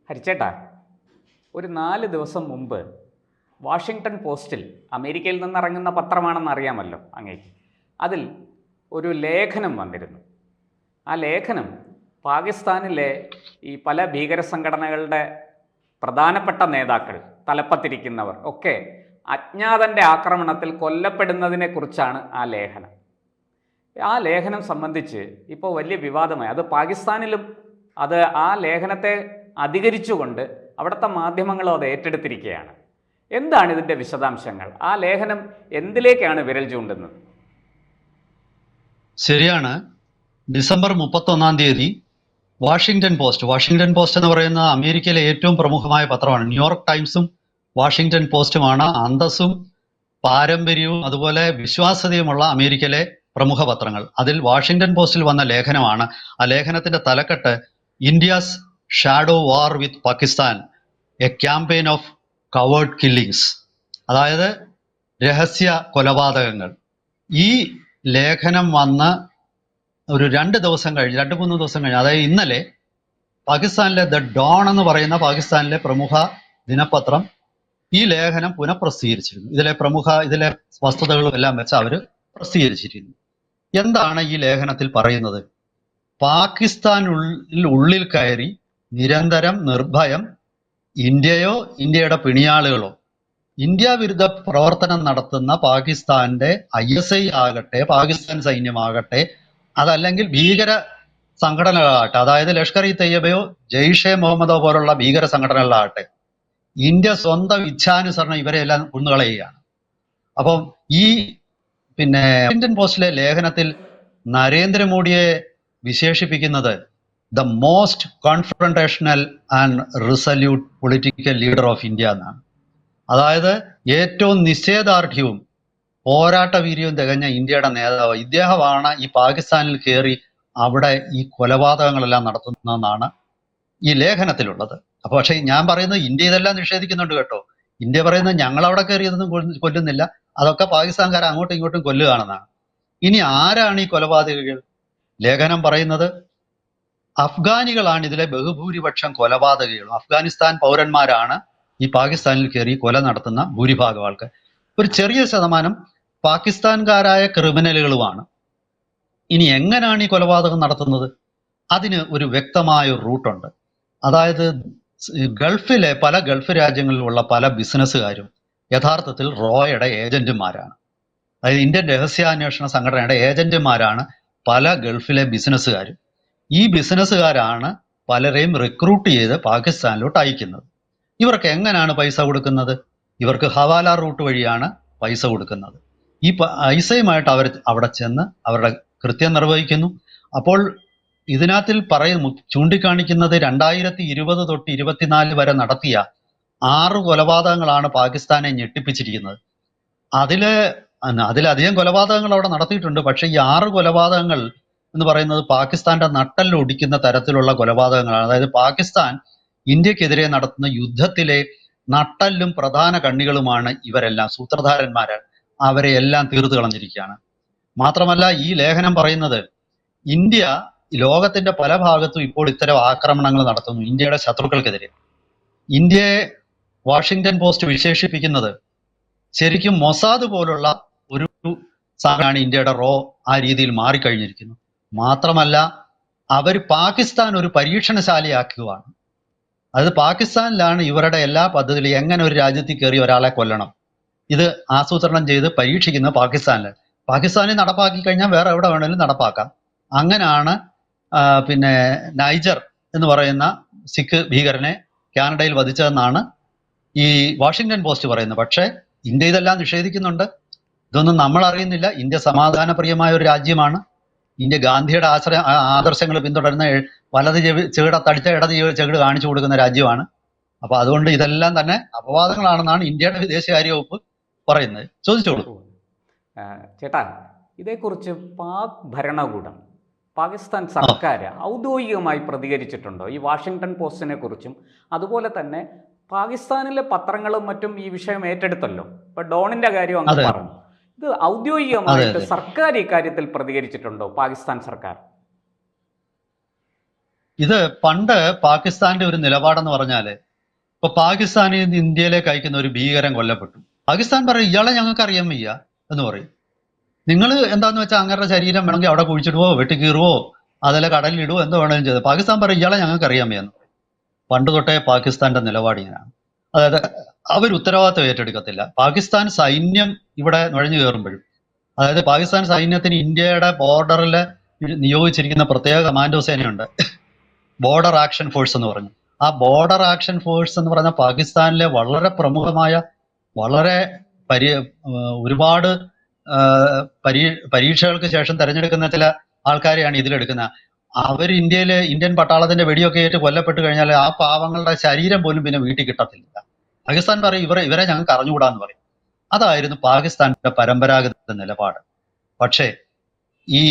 ഹരിച്ചേട്ടാ, ഒരു 4 ദിവസം മുമ്പ് വാഷിങ്ടൺ പോസ്റ്റിൽ, അമേരിക്കയിൽ നിന്നിറങ്ങുന്ന പത്രമാണെന്ന് അറിയാമല്ലോ അങ്ങേക്ക്, അതിൽ ഒരു ലേഖനം വന്നിരുന്നു. ആ ലേഖനം പാകിസ്ഥാനിലെ ഈ പല ഭീകര സംഘടനകളുടെ പ്രധാനപ്പെട്ട നേതാക്കൾ, തലപ്പത്തിരിക്കുന്നവർ ഒക്കെ അജ്ഞാതൻ്റെ ആക്രമണത്തിൽ കൊല്ലപ്പെടുന്നതിനെ കുറിച്ചാണ് ആ ലേഖനം. ആ ലേഖനം സംബന്ധിച്ച് ഇപ്പോൾ വലിയ വിവാദമായി. അത് പാകിസ്ഥാനിലും ആ ലേഖനത്തെ അധികരിച്ചുകൊണ്ട് അവിടുത്തെ മാധ്യമങ്ങളും അത് ഏറ്റെടുത്തിരിക്കുകയാണ്. എന്താണ് ഇതിൻ്റെ വിശദാംശങ്ങൾ? ആ ലേഖനം എന്തിലേക്കാണ് വിരൽ ചൂണ്ടുന്നത്? ശരിയാണ്. ഡിസംബർ 31 വാഷിങ്ടൺ പോസ്റ്റ് എന്ന് പറയുന്ന അമേരിക്കയിലെ ഏറ്റവും പ്രമുഖമായ പത്രമാണ്. ന്യൂയോർക്ക് ടൈംസും വാഷിങ്ടൺ പോസ്റ്റുമാണ് അന്തസ്സും പാരമ്പര്യവും അതുപോലെ വിശ്വാസ്യതയുമുള്ള അമേരിക്കയിലെ പ്രമുഖ പത്രങ്ങൾ. അതിൽ വാഷിങ്ടൺ പോസ്റ്റിൽ വന്ന ലേഖനമാണ്. ആ ലേഖനത്തിന്റെ തലക്കെട്ട് India's shadow war with Pakistan, A campaign of covered killings, അതായത് രഹസ്യ കൊലപാതകങ്ങൾ. ഈ ലേഖനം വന്ന് ഒരു 2-3 ദിവസം കഴിഞ്ഞ്, അതായത് ഇന്നലെ പാകിസ്ഥാനിലെ ദ ഡോൺ എന്ന് പറയുന്ന പാകിസ്ഥാനിലെ പ്രമുഖ ദിനപത്രം ഈ ലേഖനം പുനഃപ്രസിദ്ധീകരിച്ചിരുന്നു. ഇതിലെ വസ്തുതകളും എല്ലാം വെച്ച് അവർ പ്രസിദ്ധീകരിച്ചിരിക്കുന്നു. എന്താണ് ഈ ലേഖനത്തിൽ പറയുന്നത്? പാകിസ്ഥാനുള്ളിൽ കയറി നിരന്തരം നിർഭയം ഇന്ത്യയോ ഇന്ത്യയുടെ പിണിയാളുകളോ ഇന്ത്യ വിരുദ്ധ പ്രവർത്തനം നടത്തുന്ന പാകിസ്ഥാന്റെ ISI ആകട്ടെ, പാകിസ്ഥാൻ സൈന്യമാകട്ടെ, അതല്ലെങ്കിൽ ഭീകര സംഘടനകളാകട്ടെ, അതായത് ലഷ്കർ ഇ തയ്യബയോ ജെയ്ഷെ മുഹമ്മദോ പോലുള്ള ഭീകര സംഘടനകളാകട്ടെ, ഇന്ത്യ സ്വന്തം ഇച്ഛാനുസരണം ഇവരെ എല്ലാം കൊന്നുകളയുകയാണ്. അപ്പം ഈ വാഷിങ്ടൺ പോസ്റ്റിലെ ലേഖനത്തിൽ നരേന്ദ്രമോദിയെ വിശേഷിപ്പിക്കുന്നത് the most confrontational and resolute political leader of India എന്നാണ്. അതായത് ഏറ്റവും നിശ്ചയദാർഢ്യവും പോരാട്ട വീര്യവും തികഞ്ഞ ഇന്ത്യയുടെ നേതാവ് ഇദ്ദേഹമാണ് ഈ പാകിസ്ഥാനിൽ കയറി അവിടെ ഈ കൊലപാതകങ്ങളെല്ലാം നടത്തുന്നതെന്നാണ് ഈ ലേഖനത്തിലുള്ളത്. അപ്പൊ പക്ഷേ ഞാൻ പറയുന്നത് ഇന്ത്യ ഇതെല്ലാം നിഷേധിക്കുന്നുണ്ട് കേട്ടോ. ഇന്ത്യ പറയുന്നത് ഞങ്ങൾ അവിടെ കയറിയതൊന്നും കൊല്ലുന്നില്ല, അതൊക്കെ പാകിസ്ഥാൻകാർ അങ്ങോട്ടും ഇങ്ങോട്ടും കൊല്ലുകയാണെന്നാണ്. ഇനി ആരാണ് ഈ കൊലപാതകികൾ? ലേഖനം പറയുന്നത് അഫ്ഗാനികളാണ് ഇതിലെ ബഹുഭൂരിപക്ഷം കൊലപാതകികളും. അഫ്ഗാനിസ്ഥാൻ പൗരന്മാരാണ് ഈ പാകിസ്ഥാനിൽ കയറി കൊല നടത്തുന്ന ഭൂരിഭാഗം ആൾക്ക്. ഒരു ചെറിയ ശതമാനം പാകിസ്ഥാൻകാരായ ക്രിമിനലുകളുമാണ്. ഇനി എങ്ങനെയാണ് ഈ കൊലപാതകം നടത്തുന്നത്? അതിന് ഒരു വ്യക്തമായ റൂട്ടുണ്ട്. അതായത് ഗൾഫിലെ പല ഗൾഫ് രാജ്യങ്ങളിലുള്ള പല ബിസിനസ്സുകാരും യഥാർത്ഥത്തിൽ റോയുടെ ഏജന്റുമാരാണ്. അതായത് ഇന്ത്യൻ രഹസ്യാന്വേഷണ സംഘടനയുടെ ഏജന്റുമാരാണ് പല ഗൾഫിലെ ബിസിനസ്സുകാരും. ഈ ബിസിനസ്സുകാരാണ് പലരെയും റിക്രൂട്ട് ചെയ്ത് പാകിസ്ഥാനിലോട്ട് അയക്കുന്നത്. ഇവർക്ക് എങ്ങനെയാണ് പൈസ കൊടുക്കുന്നത്? ഇവർക്ക് ഹവാല റൂട്ട് വഴിയാണ് പൈസ കൊടുക്കുന്നത്. ഈ പൈസയുമായിട്ട് അവർ അവിടെ ചെന്ന് അവരുടെ കൃത്യം നിർവഹിക്കുന്നു. അപ്പോൾ ഇതിനകത്തിൽ ചൂണ്ടിക്കാണിക്കുന്നത് 2020 തൊട്ട് 2024 വരെ നടത്തിയ 6 കൊലപാതകങ്ങളാണ് പാകിസ്ഥാനെ ഞെട്ടിപ്പിച്ചിരിക്കുന്നത്. അതിലധികം കൊലപാതകങ്ങൾ അവിടെ നടത്തിയിട്ടുണ്ട്. പക്ഷെ ഈ 6 കൊലപാതകങ്ങൾ എന്ന് പറയുന്നത് പാകിസ്ഥാന്റെ നട്ടെല്ലൊടിക്കുന്ന തരത്തിലുള്ള കൊലപാതകങ്ങളാണ്. അതായത് പാകിസ്ഥാൻ ഇന്ത്യക്കെതിരെ നടത്തുന്ന യുദ്ധത്തിലെ നട്ടെല്ലും പ്രധാന കണ്ണികളുമാണ് ഇവരെല്ലാം. സൂത്രധാരന്മാരാണ്. അവരെ എല്ലാം തീർത്തു കളഞ്ഞിരിക്കുകയാണ്. മാത്രമല്ല ഈ ലേഖനം പറയുന്നത് ഇന്ത്യ ലോകത്തിന്റെ പല ഭാഗത്തും ഇപ്പോൾ ഇത്തരം ആക്രമണങ്ങൾ നടത്തുന്നു ഇന്ത്യയുടെ ശത്രുക്കൾക്കെതിരെ. ഇന്ത്യയെ വാഷിങ്ടൺ പോസ്റ്റ് വിശേഷിപ്പിക്കുന്നത് ശരിക്കും മൊസാദ് പോലുള്ള ഒരു സാധനമാണ് ഇന്ത്യയുടെ റോ ആ രീതിയിൽ മാറിക്കഴിഞ്ഞിരിക്കുന്നു. മാത്രമല്ല അവർ പാകിസ്ഥാൻ ഒരു പരീക്ഷണശാലയാക്കുകയാണ്. അത് പാകിസ്ഥാനിലാണ് ഇവരുടെ എല്ലാ പദ്ധതികളും. എങ്ങനെ ഒരു രാജ്യത്തിൽ കയറി ഒരാളെ കൊല്ലണം, ഇത് ആസൂത്രണം ചെയ്ത് പരീക്ഷിക്കുന്നത് പാകിസ്ഥാനിൽ നടപ്പാക്കി കഴിഞ്ഞാൽ വേറെ എവിടെ വേണമെങ്കിലും നടപ്പാക്കാം. അങ്ങനെയാണ് നൈജർ എന്ന് പറയുന്ന സിഖ് ഭീകരനെ കാനഡയിൽ വധിച്ചതെന്നാണ് ഈ വാഷിങ്ടൺ പോസ്റ്റ് പറയുന്നത്. പക്ഷേ ഇന്ത്യ ഇതെല്ലാം നിഷേധിക്കുന്നുണ്ട്. ഇതൊന്നും നമ്മൾ അറിയുന്നില്ല. ഇന്ത്യ സമാധാനപ്രിയമായ ഒരു രാജ്യമാണ്. ഇന്ത്യ ഗാന്ധിയുടെ ആദർശങ്ങൾ പിന്തുടരുന്ന വലത് ചെകിടത്തടിച്ച ഇടത് ചെകിട് കാണിച്ചു കൊടുക്കുന്ന രാജ്യമാണ്. അപ്പൊ അതുകൊണ്ട് ഇതെല്ലാം തന്നെ അപവാദങ്ങളാണെന്നാണ് ഇന്ത്യയുടെ വിദേശകാര്യ വകുപ്പ് പറയുന്നത്. ചോദിച്ചോളൂ. ചേട്ടാ, ഇതേക്കുറിച്ച് പാക് ഭരണകൂടം, പാകിസ്ഥാൻ സർക്കാർ ഔദ്യോഗികമായി പ്രതികരിച്ചിട്ടുണ്ടോ ഈ വാഷിങ്ടൺ പോസ്റ്റിനെ കുറിച്ചും? അതുപോലെ തന്നെ പാകിസ്ഥാനിലെ പത്രങ്ങളും മറ്റും ഈ വിഷയം ഏറ്റെടുത്തല്ലോ. ഇപ്പൊ ഡോണിന്റെ കാര്യം അങ്ങ് പറഞ്ഞു. ഇത് ഔദ്യോഗികമായിട്ട് സർക്കാർ ഇക്കാര്യത്തിൽ പ്രതികരിച്ചിട്ടുണ്ടോ? പാകിസ്ഥാൻ സർക്കാർ ഇത് പണ്ട് പാകിസ്ഥാന്റെ ഒരു നിലപാടെന്ന് പറഞ്ഞാല്, ഇപ്പൊ പാകിസ്ഥാനിൽ നിന്ന് ഇന്ത്യയിലേക്ക് അയക്കുന്ന ഒരു ഭീകരൻ കൊല്ലപ്പെട്ടു. പാകിസ്ഥാൻ പറയും ഇയാളെ ഞങ്ങൾക്ക് അറിയാൻ വയ്യ എന്ന് പറയും. നിങ്ങൾ എന്താന്ന് വെച്ചാൽ അങ്ങരുടെ ശരീരം വേണമെങ്കിൽ അവിടെ കുഴിച്ചിടുവോ വെട്ടിക്കീറുവോ അതല്ല കടലിലിടുവോ എന്തോ വേണമെങ്കിലും ചെയ്ത് പാകിസ്ഥാൻ പറയും ഇയാളെ ഞങ്ങൾക്ക് അറിയാൻ വയ്യെന്ന്. പണ്ട് തൊട്ടേ പാകിസ്ഥാന്റെ നിലപാട് ഇങ്ങനെയാണ്. അതായത് അവർ ഉത്തരവാദിത്വം ഏറ്റെടുക്കത്തില്ല. പാകിസ്ഥാൻ സൈന്യം ഇവിടെ നുഴഞ്ഞു കയറുമ്പോഴും, അതായത് പാകിസ്ഥാൻ സൈന്യത്തിന് ഇന്ത്യയുടെ ബോർഡറിൽ നിയോഗിച്ചിരിക്കുന്ന പ്രത്യേക കമാൻഡോ സേനയുണ്ട്, ബോർഡർ ആക്ഷൻ ഫോഴ്സ് എന്ന് പറഞ്ഞു. ആ ബോർഡർ ആക്ഷൻ ഫോഴ്സ് എന്ന് പറഞ്ഞ പാകിസ്ഥാനിലെ വളരെ പ്രമുഖമായ, വളരെ ഒരുപാട് പരീക്ഷകൾക്ക് ശേഷം തെരഞ്ഞെടുക്കുന്ന ചില ആൾക്കാരെയാണ് ഇതിലെടുക്കുന്നത്. അവർ ഇന്ത്യൻ പട്ടാളത്തിന്റെ വെടിയൊക്കെ ഏറ്റ് കൊല്ലപ്പെട്ട് കഴിഞ്ഞാൽ ആ പാവങ്ങളുടെ ശരീരം പോലും പിന്നെ വീട്ടിൽ കിട്ടത്തില്ല. പാകിസ്ഥാൻ പറയും ഇവരെ ഞങ്ങൾക്ക് അറിഞ്ഞുകൂടാന്ന് പറയും. അതായിരുന്നു പാകിസ്ഥാന്റെ പരമ്പരാഗത നിലപാട്. പക്ഷേ ഈ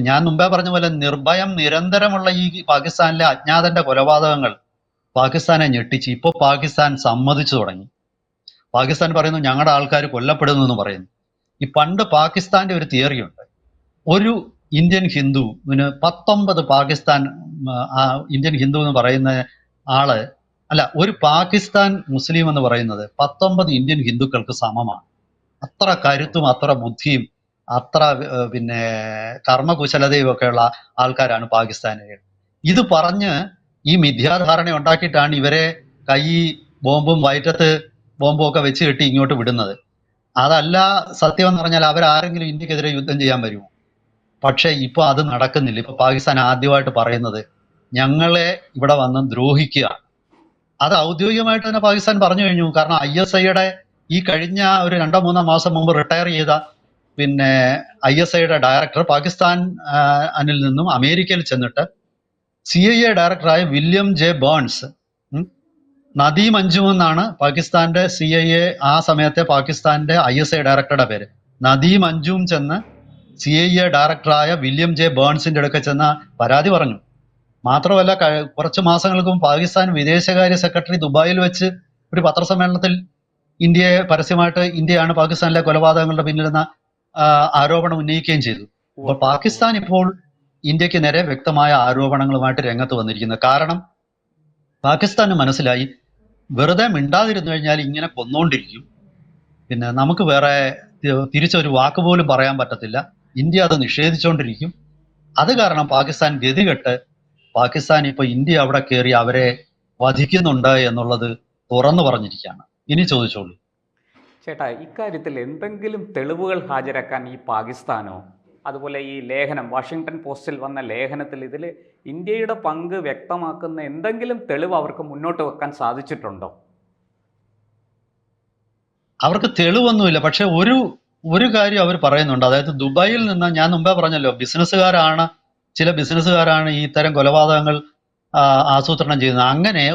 ഞാൻ മുമ്പേ പറഞ്ഞ പോലെ നിർഭയം നിരന്തരമുള്ള ഈ പാകിസ്ഥാനിലെ അജ്ഞാതന്റെ കൊലപാതകങ്ങൾ പാകിസ്ഥാനെ ഞെട്ടിച്ച് ഇപ്പോൾ പാകിസ്ഥാൻ സമ്മതിച്ചു തുടങ്ങി. പാകിസ്ഥാൻ പറയുന്നു ഞങ്ങളുടെ ആൾക്കാർ കൊല്ലപ്പെടുന്നു എന്ന് പറയുന്നു. ഈ പണ്ട് പാകിസ്ഥാന്റെ ഒരു തിയറി ഉണ്ട്, ഒരു ഇന്ത്യൻ ഹിന്ദുവിന് 19 പാകിസ്ഥാൻ ഇന്ത്യൻ ഹിന്ദു എന്ന് പറയുന്ന ആള് അല്ല, ഒരു പാകിസ്ഥാൻ മുസ്ലിം എന്ന് പറയുന്നത് 19 ഇന്ത്യൻ ഹിന്ദുക്കൾക്ക് സമമാണ്. അത്ര കരുത്തും അത്ര ബുദ്ധിയും അത്ര പിന്നെ കർമ്മകുശലതയും ഒക്കെയുള്ള ആൾക്കാരാണ് പാകിസ്ഥാനികൾ. ഇത് പറഞ്ഞ് ഈ മിഥ്യാധാരണ ഉണ്ടാക്കിയിട്ടാണ് ഇവരെ കൈ ബോംബും വയറ്റത്ത് ബോംബും ഒക്കെ വെച്ച് കെട്ടി ഇങ്ങോട്ട് വിടുന്നത്. അതല്ല സത്യം എന്ന് പറഞ്ഞാൽ അവരാരെങ്കിലും ഇന്ത്യക്കെതിരെ യുദ്ധം ചെയ്യാൻ വരുമോ? പക്ഷെ ഇപ്പൊ അത് നടക്കുന്നില്ല. ഇപ്പൊ പാകിസ്ഥാൻ ആദ്യമായിട്ട് പറയുന്നത് ഞങ്ങളെ ഇവിടെ വന്ന് ദ്രോഹിക്കുക. അത് ഔദ്യോഗികമായിട്ട് തന്നെ പാകിസ്ഥാൻ പറഞ്ഞു കഴിഞ്ഞു. കാരണം ISIയുടെ ഈ കഴിഞ്ഞ ഒരു 2-3 മാസം മുമ്പ് റിട്ടയർ ചെയ്ത പിന്നെ ISIയുടെ ഡയറക്ടർ പാകിസ്ഥാൻ അനിൽ നിന്നും അമേരിക്കയിൽ ചെന്നിട്ട് CIA ഡയറക്ടറായ William J burns, Nadeem Anjum എന്നാണ് പാകിസ്ഥാന്റെ CIA ആ സമയത്തെ പാകിസ്ഥാന്റെ ISI ഡയറക്ടറുടെ പേര്. നദീം അഞ്ജും ചെന്ന് CIA ഡയറക്ടറായ വില്യം ജെ ബേൺസിന്റെ അടുക്ക ചെന്ന പരാതി പറഞ്ഞു. മാത്രമല്ല കുറച്ച് മാസങ്ങൾക്ക് മുമ്പ് പാകിസ്ഥാൻ വിദേശകാര്യ സെക്രട്ടറി ദുബായിൽ വെച്ച് ഒരു പത്രസമ്മേളനത്തിൽ ഇന്ത്യയെ പരസ്യമായിട്ട് ഇന്ത്യയാണ് പാകിസ്ഥാനിലെ കൊലപാതകങ്ങളുടെ പിന്നിലെന്ന ആരോപണം ഉന്നയിക്കുകയും ചെയ്തു. അപ്പോൾ പാകിസ്ഥാൻ ഇപ്പോൾ ഇന്ത്യക്ക് നേരെ വ്യക്തമായ ആരോപണങ്ങളുമായിട്ട് രംഗത്ത് വന്നിരിക്കുന്നത്. കാരണം പാകിസ്ഥാന് മനസ്സിലായി വെറുതെ മിണ്ടാതിരുന്നു കഴിഞ്ഞാൽ ഇങ്ങനെ കൊന്നുകൊണ്ടിരിക്കും, പിന്നെ നമുക്ക് വേറെ തിരിച്ചൊരു വാക്ക് പോലും പറയാൻ പറ്റത്തില്ല, ഇന്ത്യ അത് നിഷേധിച്ചുകൊണ്ടിരിക്കും. അത് കാരണം പാകിസ്ഥാൻ ഗതികെട്ട് പാകിസ്ഥാൻ ഇപ്പൊ ഇന്ത്യ അവിടെ കയറി അവരെ വധിക്കുന്നുണ്ട് എന്നുള്ളത് തുറന്നു പറഞ്ഞിരിക്കുകയാണ്. ഇനി ചോദിച്ചോളൂ. ചേട്ടാ, ഇക്കാര്യത്തിൽ എന്തെങ്കിലും തെളിവുകൾ ഹാജരാക്കാൻ ഈ പാകിസ്ഥാനോ അതുപോലെ ഈ ലേഖനം വാഷിങ്ടൺ പോസ്റ്റിൽ വന്ന ലേഖനത്തിൽ ഇതിൽ ഇന്ത്യയുടെ പങ്ക് വ്യക്തമാക്കുന്ന എന്തെങ്കിലും തെളിവ് അവർക്ക് മുന്നോട്ട് വെക്കാൻ സാധിച്ചിട്ടുണ്ടോ? അവർക്ക് തെളിവൊന്നുമില്ല. പക്ഷെ ഒരു കാര്യം അവർ പറയുന്നുണ്ട്. അതായത് ദുബായിൽ നിന്ന്, ഞാൻ മുമ്പേ പറഞ്ഞല്ലോ, ചില ബിസിനസ്സുകാരാണ് ഈ ഇത്തരം കൊലപാതകങ്ങൾ ആസൂത്രണം ചെയ്യുന്നത്. അങ്ങനെ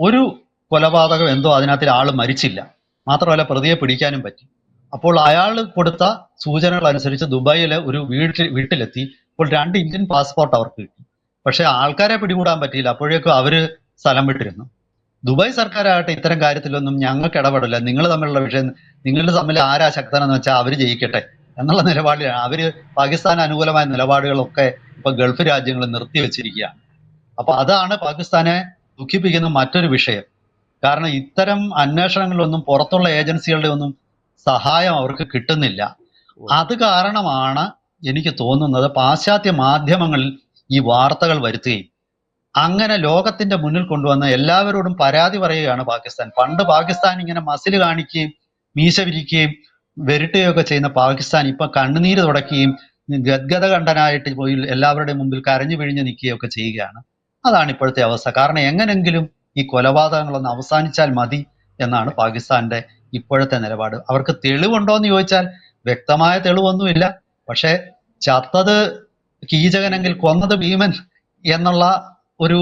ഒരു കൊലപാതകം എന്തോ അതിനകത്തിൽ ആള് മരിച്ചില്ല, മാത്രമല്ല പ്രതിയെ പിടിക്കാനും പറ്റി. അപ്പോൾ അയാൾ കൊടുത്ത സൂചനകൾ അനുസരിച്ച് ദുബായിലെ ഒരു വീട്ടിലെത്തി. അപ്പോൾ 2 ഇന്ത്യൻ പാസ്പോർട്ട് അവർക്ക് കിട്ടി. പക്ഷെ ആൾക്കാരെ പിടികൂടാൻ പറ്റിയില്ല. അപ്പോഴേക്കും അവര് സ്ഥലം വിട്ടിരുന്നു. ദുബായ് സർക്കാരാകട്ടെ ഇത്തരം കാര്യത്തിലൊന്നും ഞങ്ങൾക്ക് ഇടപെടില്ല, നിങ്ങൾ തമ്മിലുള്ള വിഷയം, നിങ്ങളുടെ തമ്മിൽ ആരാ ശക്തനെന്ന് വെച്ചാൽ അവര് ജയിക്കട്ടെ എന്നുള്ള നിലപാടിലാണ്. അവര് പാകിസ്ഥാൻ അനുകൂലമായ നിലപാടുകളൊക്കെ ഇപ്പൊ ഗൾഫ് രാജ്യങ്ങൾ നിർത്തിവെച്ചിരിക്കുകയാണ്. അപ്പൊ അതാണ് പാകിസ്ഥാനെ ദുഃഖിപ്പിക്കുന്ന മറ്റൊരു വിഷയം. കാരണം ഇത്തരം അന്വേഷണങ്ങളിലൊന്നും പുറത്തുള്ള ഏജൻസികളുടെ ഒന്നും സഹായം അവർക്ക് കിട്ടുന്നില്ല. അത് കാരണമാണ് എനിക്ക് തോന്നുന്നത് പാശ്ചാത്യ മാധ്യമങ്ങളിൽ ഈ വാർത്തകൾ വരുത്തുകയും അങ്ങനെ ലോകത്തിന്റെ മുന്നിൽ കൊണ്ടുവന്ന് എല്ലാവരോടും പരാതി പറയുകയാണ് പാകിസ്ഥാൻ. പണ്ട് പാകിസ്ഥാൻ ഇങ്ങനെ മസിൽ കാണിക്കുകയും മീശ വിരിക്കുകയും വെരിട്ടുകയൊക്കെ ചെയ്യുന്ന പാകിസ്ഥാൻ ഇപ്പൊ കണ്ണുനീര് തുടക്കുകയും ഗദ്ഗതകണ്ഠനായിട്ട് പോയി എല്ലാവരുടെയും മുമ്പിൽ കരഞ്ഞു പിഴിഞ്ഞു നിൽക്കുകയൊക്കെ ചെയ്യുകയാണ്. അതാണ് ഇപ്പോഴത്തെ അവസ്ഥ. കാരണം എങ്ങനെങ്കിലും ഈ കൊലപാതകങ്ങളൊന്ന് അവസാനിച്ചാൽ മതി എന്നാണ് പാകിസ്ഥാന്റെ ഇപ്പോഴത്തെ നിലപാട്. അവർക്ക് തെളിവുണ്ടോ എന്ന് ചോദിച്ചാൽ വ്യക്തമായ തെളിവൊന്നുമില്ല. പക്ഷെ ചത്തത് കീചകനെങ്കിൽ കൊന്നത് ഭീമൻ എന്നുള്ള ഒരു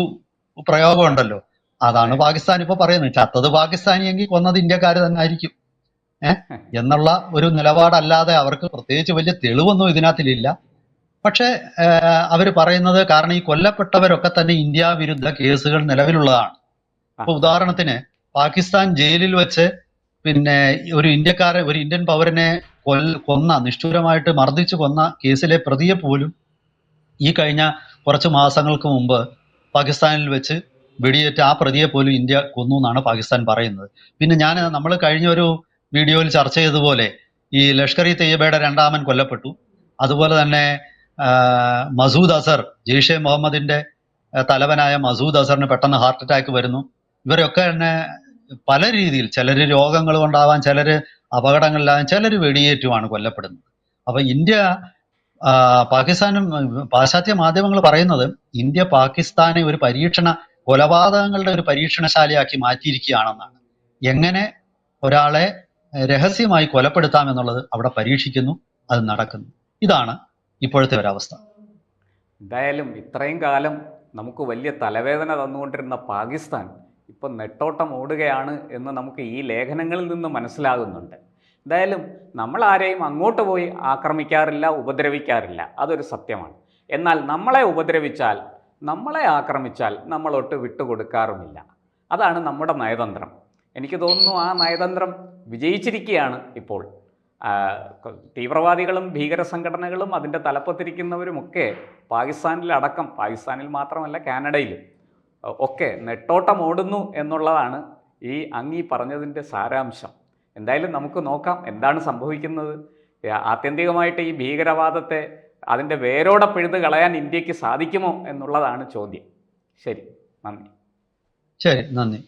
പ്രയോഗം ഉണ്ടല്ലോ, അതാണ് പാകിസ്ഥാൻ ഇപ്പൊ പറയുന്നത്. ചത്തത് പാകിസ്ഥാനിയെങ്കിൽ കൊന്നത് ഇന്ത്യക്കാര് തന്നെ ആയിരിക്കും എന്നുള്ള ഒരു നിലപാടല്ലാതെ അവർക്ക് പ്രത്യേകിച്ച് വലിയ തെളിവൊന്നും ഇതിനകത്തിലില്ല. പക്ഷെ അവർ പറയുന്നത്, കാരണം ഈ കൊല്ലപ്പെട്ടവരൊക്കെ തന്നെ ഇന്ത്യ വിരുദ്ധ കേസുകൾ നിലവിലുള്ളതാണ്. ഇപ്പൊ ഉദാഹരണത്തിന് പാകിസ്ഥാൻ ജയിലിൽ വെച്ച് പിന്നെ ഒരു ഇന്ത്യൻ പൗരനെ നിഷ്ഠൂരമായിട്ട് മർദ്ദിച്ചു കൊന്ന കേസിലെ പ്രതിയെ പോലും ഈ കഴിഞ്ഞ കുറച്ച് മാസങ്ങൾക്ക് മുമ്പ് പാകിസ്ഥാനിൽ വെച്ച് വെടിയേറ്റ് ആ പ്രതിയെ പോലും ഇന്ത്യ കൊന്നു എന്നാണ് പാകിസ്ഥാൻ പറയുന്നത്. പിന്നെ നമ്മൾ കഴിഞ്ഞ ഒരു വീഡിയോയിൽ ചർച്ച ചെയ്തതുപോലെ ഈ ലഷ്കർ ഇ തയ്യബയുടെ രണ്ടാമൻ കൊല്ലപ്പെട്ടു. അതുപോലെ തന്നെ മസൂദ് അസർ, ജെയ്ഷെ മുഹമ്മദിന്റെ തലവനായ മസൂദ് അസറിന് പെട്ടെന്ന് ഹാർട്ട് അറ്റാക്ക് വരുന്നു. ഇവരൊക്കെ തന്നെ പല രീതിയിൽ, ചിലർ രോഗങ്ങൾ കൊണ്ടാവാൻ, ചിലർ അപകടങ്ങളിലാവാൻ, ചിലർ വെടിയേറ്റുമാണ് കൊല്ലപ്പെടുന്നത്. അപ്പൊ ഇന്ത്യ പാകിസ്ഥാനും പാശ്ചാത്യ മാധ്യമങ്ങൾ പറയുന്നത് ഇന്ത്യ പാകിസ്ഥാനെ ഒരു കൊലപാതകങ്ങളുടെ ഒരു പരീക്ഷണശാലയാക്കി മാറ്റിയിരിക്കുകയാണെന്നാണ്. എങ്ങനെ ഒരാളെ രഹസ്യമായി കൊലപ്പെടുത്താം എന്നുള്ളത് അവിടെ പരീക്ഷിക്കുന്നു, അത് നടക്കുന്നു. ഇതാണ് ഇപ്പോഴത്തെ ഒരവസ്ഥ. എന്തായാലും ഇത്രയും കാലം നമുക്ക് വലിയ തലവേദന തന്നുകൊണ്ടിരുന്ന പാകിസ്ഥാൻ ഇപ്പം നെട്ടോട്ടം ഓടുകയാണ് എന്ന് നമുക്ക് ഈ ലേഖനങ്ങളിൽ നിന്ന് മനസ്സിലാകുന്നുണ്ട്. എന്തായാലും നമ്മൾ ആരെയും അങ്ങോട്ട് പോയി ആക്രമിക്കാറില്ല, ഉപദ്രവിക്കാറില്ല, അതൊരു സത്യമാണ്. എന്നാൽ നമ്മളെ ഉപദ്രവിച്ചാൽ, നമ്മളെ ആക്രമിച്ചാൽ നമ്മളൊട്ട് വിട്ടുകൊടുക്കാറുമില്ല. അതാണ് നമ്മുടെ നയതന്ത്രം. എനിക്ക് തോന്നുന്നു ആ നയതന്ത്രം വിജയിച്ചിരിക്കുകയാണ് ഇപ്പോൾ. തീവ്രവാദികളും ഭീകര സംഘടനകളും അതിൻ്റെ തലപ്പത്തിരിക്കുന്നവരുമൊക്കെ പാകിസ്ഥാനിലടക്കം, പാകിസ്ഥാനിൽ മാത്രമല്ല കാനഡയിലും ഒക്കെ നെട്ടോട്ടം ഓടുന്നു എന്നുള്ളതാണ് അങ്ങീ പറഞ്ഞതിൻ്റെ സാരാംശം. എന്തായാലും നമുക്ക് നോക്കാം എന്താണ് സംഭവിക്കുന്നത്. ആത്യന്തികമായിട്ട് ഈ ഭീകരവാദത്തെ അതിൻ്റെ വേരോടെ പിഴുത് കളയാൻ ഇന്ത്യക്ക് സാധിക്കുമോ എന്നുള്ളതാണ് ചോദ്യം. ശരി, നന്ദി. ശരി, നന്ദി.